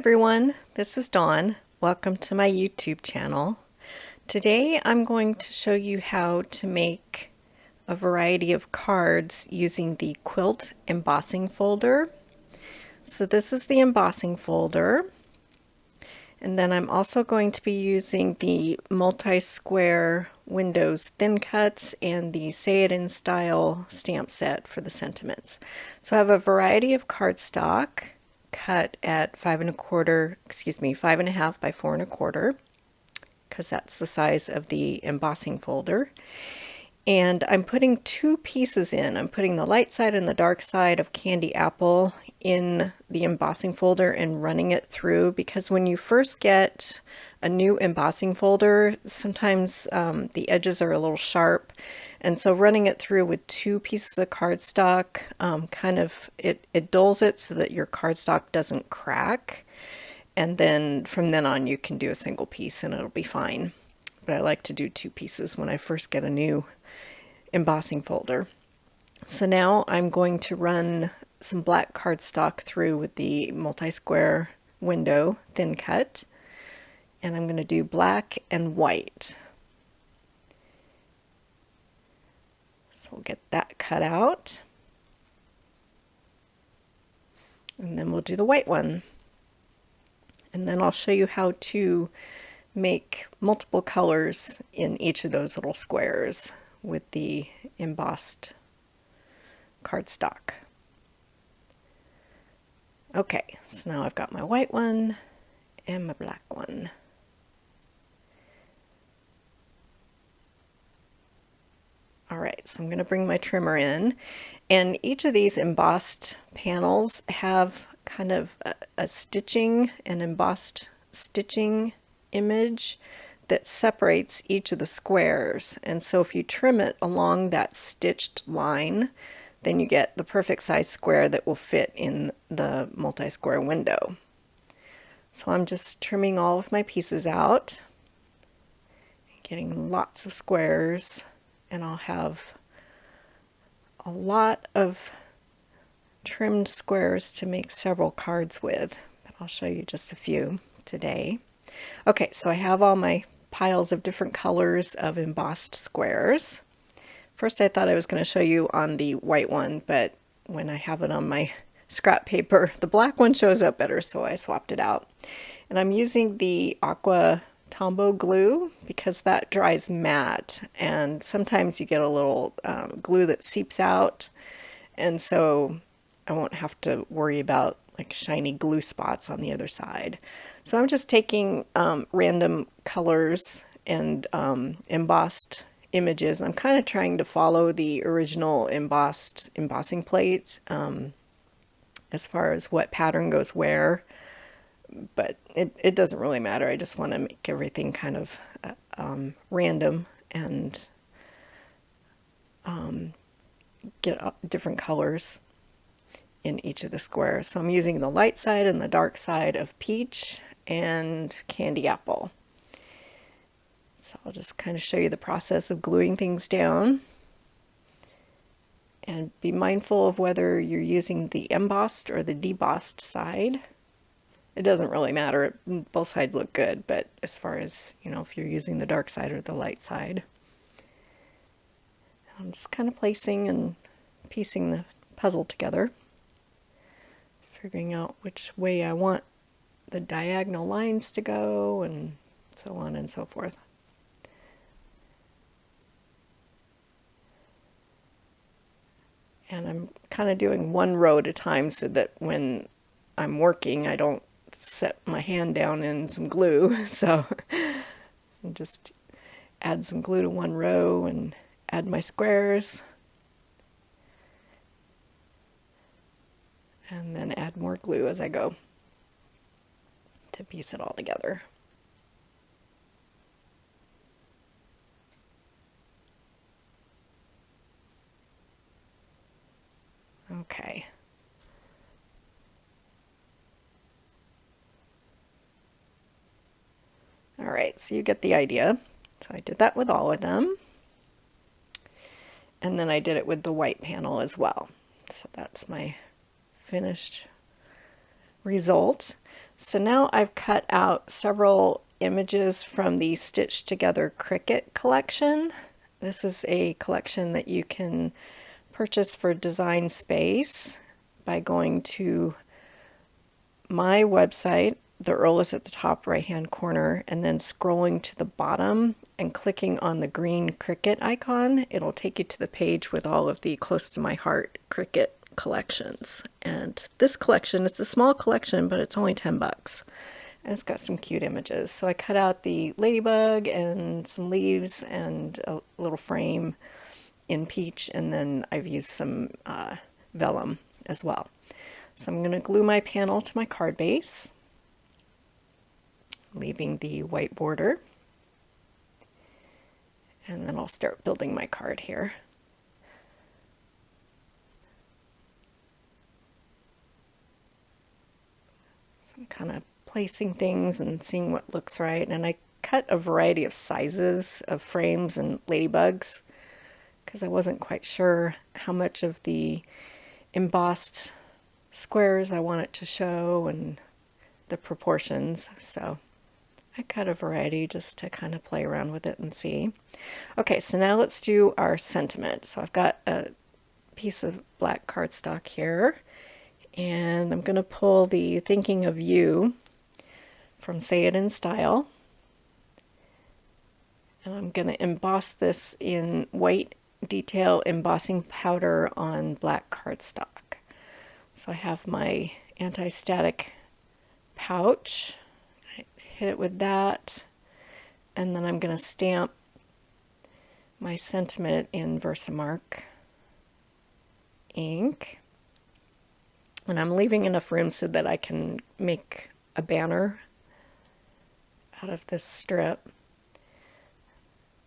everyone, this is Dawn. Welcome to my YouTube channel. Today I'm going to show you how to make a variety of cards using the quilt embossing folder. So this is the embossing folder, and then I'm also going to be using the multi-square windows thin cuts and the Say It In Style stamp set for the sentiments. So I have a variety of cardstock cut at 5.25 by 4.25, because that's the size of the embossing folder. And I'm putting two pieces in. I'm putting the light side and the dark side of Candy Apple in the embossing folder and running it through, because when you first get a new embossing folder, sometimes the edges are a little sharp, and so running it through with two pieces of cardstock it dulls it so that your cardstock doesn't crack, and then from then on you can do a single piece and it'll be fine. But I like to do two pieces when I first get a new embossing folder. So now I'm going to run some black cardstock through with the multi-square window thin cut, and I'm going to do black and white. So we'll get that cut out, and then we'll do the white one, and then I'll show you how to make multiple colors in each of those little squares with the embossed cardstock. Okay, so now I've got my white one and my black one. Alright, so I'm going to bring my trimmer in, and each of these embossed panels have kind of a stitching, an embossed stitching image that separates each of the squares. And so if you trim it along that stitched line, then you get the perfect size square that will fit in the multi-square window. So I'm just trimming all of my pieces out, getting lots of squares, and I'll have a lot of trimmed squares to make several cards with, but I'll show you just a few today. Okay, so I have all my piles of different colors of embossed squares. First I thought I was going to show you on the white one, but when I have it on my scrap paper, the black one shows up better, so I swapped it out. And I'm using the Aqua Tombow glue because that dries matte, and sometimes you get a little glue that seeps out, and so I won't have to worry about like shiny glue spots on the other side. So I'm just taking random colors and embossed images. I'm kind of trying to follow the original embossing plate as far as what pattern goes where, but it doesn't really matter. I just want to make everything kind of random and get different colors in each of the squares. So I'm using the light side and the dark side of peach and candy apple. So I'll just kind of show you the process of gluing things down, and be mindful of whether you're using the embossed or the debossed side. It doesn't really matter, both sides look good, but as far as, you know, if you're using the dark side or the light side. I'm just kind of placing and piecing the puzzle together, figuring out which way I want the diagonal lines to go, and so on and so forth. And I'm kind of doing one row at a time so that when I'm working I don't set my hand down in some glue. So I just add some glue to one row and add my squares, and then add more glue as I go to piece it all together. Okay. All right, so you get the idea. So I did that with all of them. And then I did it with the white panel as well. So that's my finished result. So now I've cut out several images from the Stitched Together Cricut collection. This is a collection that you can purchase for Design Space by going to my website. The URL is at the top right hand corner, and then scrolling to the bottom and clicking on the green Cricut icon. It'll take you to the page with all of the close to my heart Cricut collections. And this collection, it's a small collection, but it's only 10 bucks. And it's got some cute images. So I cut out the ladybug and some leaves and a little frame in peach, and then I've used some vellum as well. So I'm going to glue my panel to my card base, leaving the white border, and then I'll start building my card here. So I'm kind of placing things and seeing what looks right, and I cut a variety of sizes of frames and ladybugs because I wasn't quite sure how much of the embossed squares I want it to show and the proportions. So I cut a variety just to kind of play around with it and see. Okay, so now let's do our sentiment. So I've got a piece of black cardstock here, and I'm going to pull the Thinking of You from Say It in Style, and I'm going to emboss this in white detail embossing powder on black cardstock. So I have my anti-static pouch. I hit it with that, and then I'm going to stamp my sentiment in Versamark ink. And I'm leaving enough room so that I can make a banner out of this strip.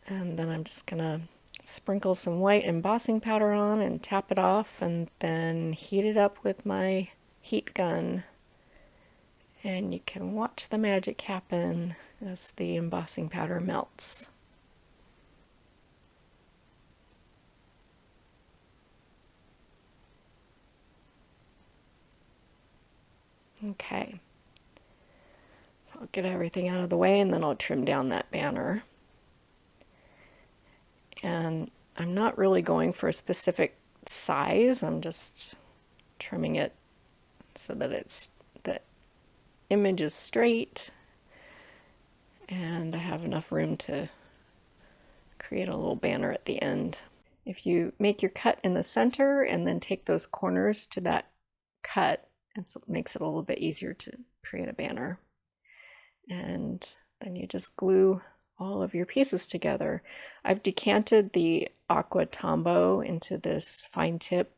And then I'm just going to sprinkle some white embossing powder on and tap it off, and then heat it up with my heat gun. And you can watch the magic happen as the embossing powder melts. Okay, so I'll get everything out of the way, and then I'll trim down that banner. And I'm not really going for a specific size, I'm just trimming it so that the image is straight and I have enough room to create a little banner at the end. If you make your cut in the center and then take those corners to that cut, it makes it a little bit easier to create a banner. And then you just glue all of your pieces together. I've decanted the Aqua Tombow into this fine tip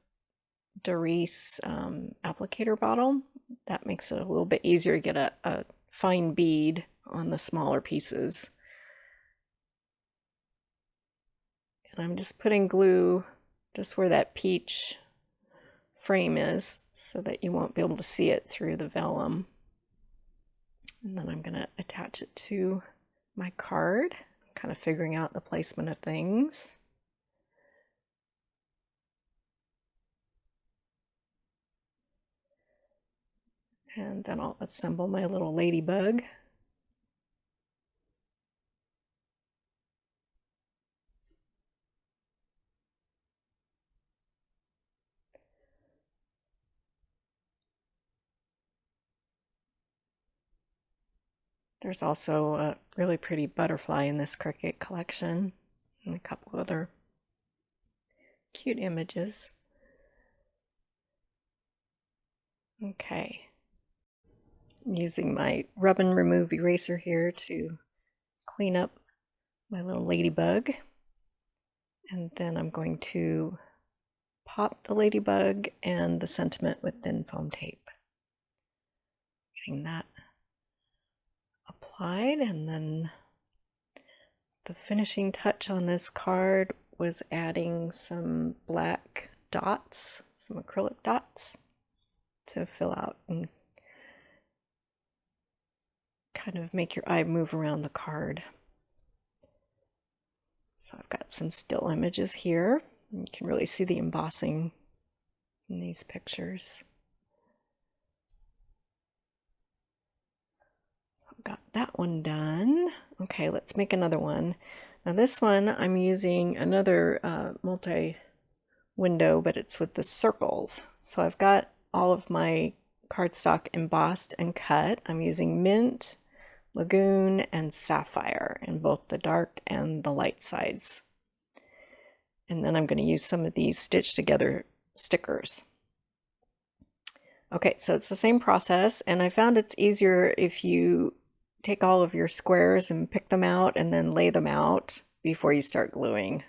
Doris applicator bottle. That makes it a little bit easier to get a fine bead on the smaller pieces. And I'm just putting glue just where that peach frame is so that you won't be able to see it through the vellum. And then I'm going to attach it to my card, kind of figuring out the placement of things. And then I'll assemble my little ladybug. There's also a really pretty butterfly in this Cricut collection, and a couple other cute images. Okay, I'm using my rub and remove eraser here to clean up my little ladybug, and then I'm going to pop the ladybug and the sentiment with thin foam tape. Getting that applied, and then the finishing touch on this card was adding some black dots, some acrylic dots to fill out and kind of make your eye move around the card. So I've got some still images here. You can really see the embossing in these pictures. that one done. Okay, let's make another one. Now this one I'm using another multi-window, but it's with the circles. So I've got all of my cardstock embossed and cut. I'm using mint, lagoon, and sapphire in both the dark and the light sides. And then I'm going to use some of these stitched together stickers. Okay, so it's the same process, and I found it's easier if you take all of your squares and pick them out and then lay them out before you start gluing.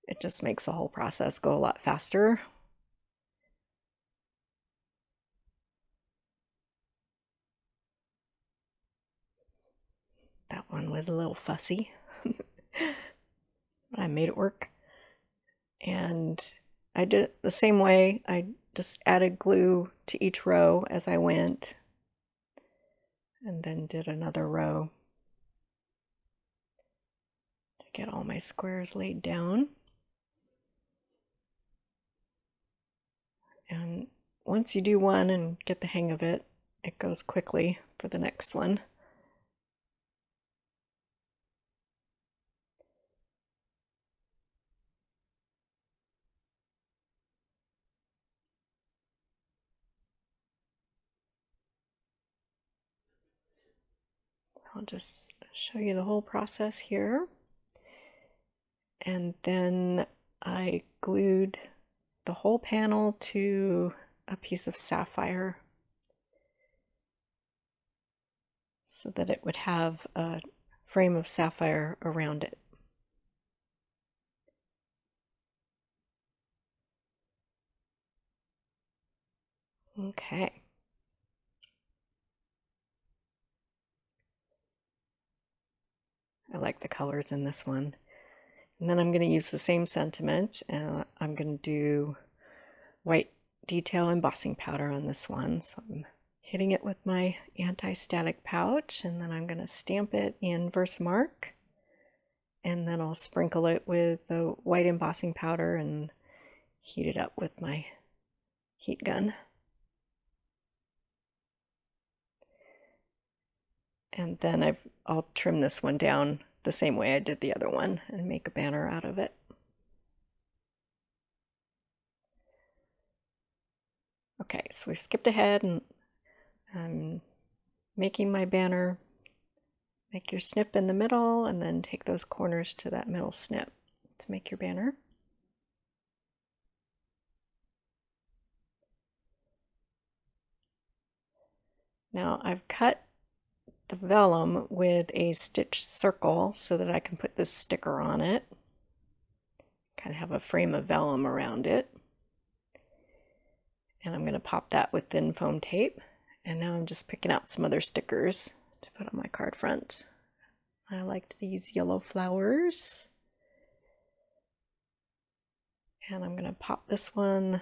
It just makes the whole process go a lot faster. That one was a little fussy, but I made it work. And I did it the same way. I just added glue to each row as I went, and then did another row to get all my squares laid down. And once you do one and get the hang of it, it goes quickly for the next one. I'll just show you the whole process here. And then I glued the whole panel to a piece of sapphire so that it would have a frame of sapphire around it. Okay. I like the colors in this one. And then I'm going to use the same sentiment, and I'm going to do white detail embossing powder on this one. So I'm hitting it with my anti-static pouch, and then I'm going to stamp it in Versamark, and then I'll sprinkle it with the white embossing powder and heat it up with my heat gun. And then I'll trim this one down the same way I did the other one and make a banner out of it. Okay, so we skipped ahead, and I'm making my banner. Make your snip in the middle and then take those corners to that middle snip to make your banner. Now I've cut the vellum with a stitched circle so that I can put this sticker on it. Kind of have a frame of vellum around it. And I'm going to pop that with thin foam tape. And now I'm just picking out some other stickers to put on my card front. I liked these yellow flowers. And I'm going to pop this one,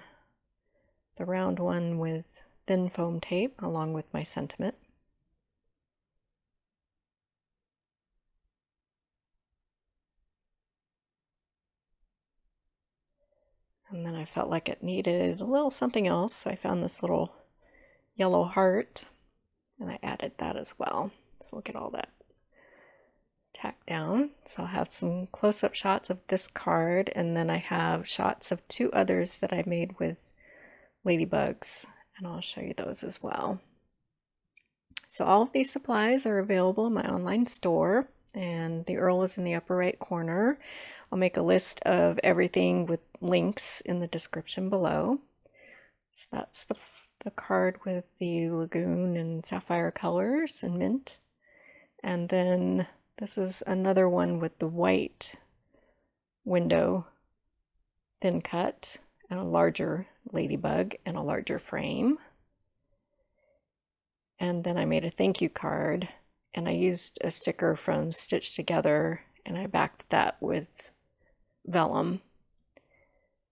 the round one, with thin foam tape along with my sentiment. And then I felt like it needed a little something else, so I found this little yellow heart, and I added that as well. So we'll get all that tacked down. So I'll have some close-up shots of this card, and then I have shots of two others that I made with ladybugs, and I'll show you those as well. So all of these supplies are available in my online store, and the URL is in the upper right corner. I'll make a list of everything with links in the description below. So that's the card with the lagoon and sapphire colors and mint. And then this is another one with the white window thin cut and a larger ladybug and a larger frame. And then I made a thank you card, and I used a sticker from Stitch Together, and I backed that with vellum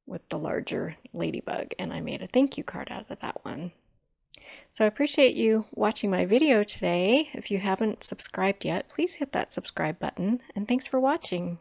with the larger ladybug, and I made a thank you card out of that one. So I appreciate you watching my video today. If you haven't subscribed yet, please hit that subscribe button, and thanks for watching.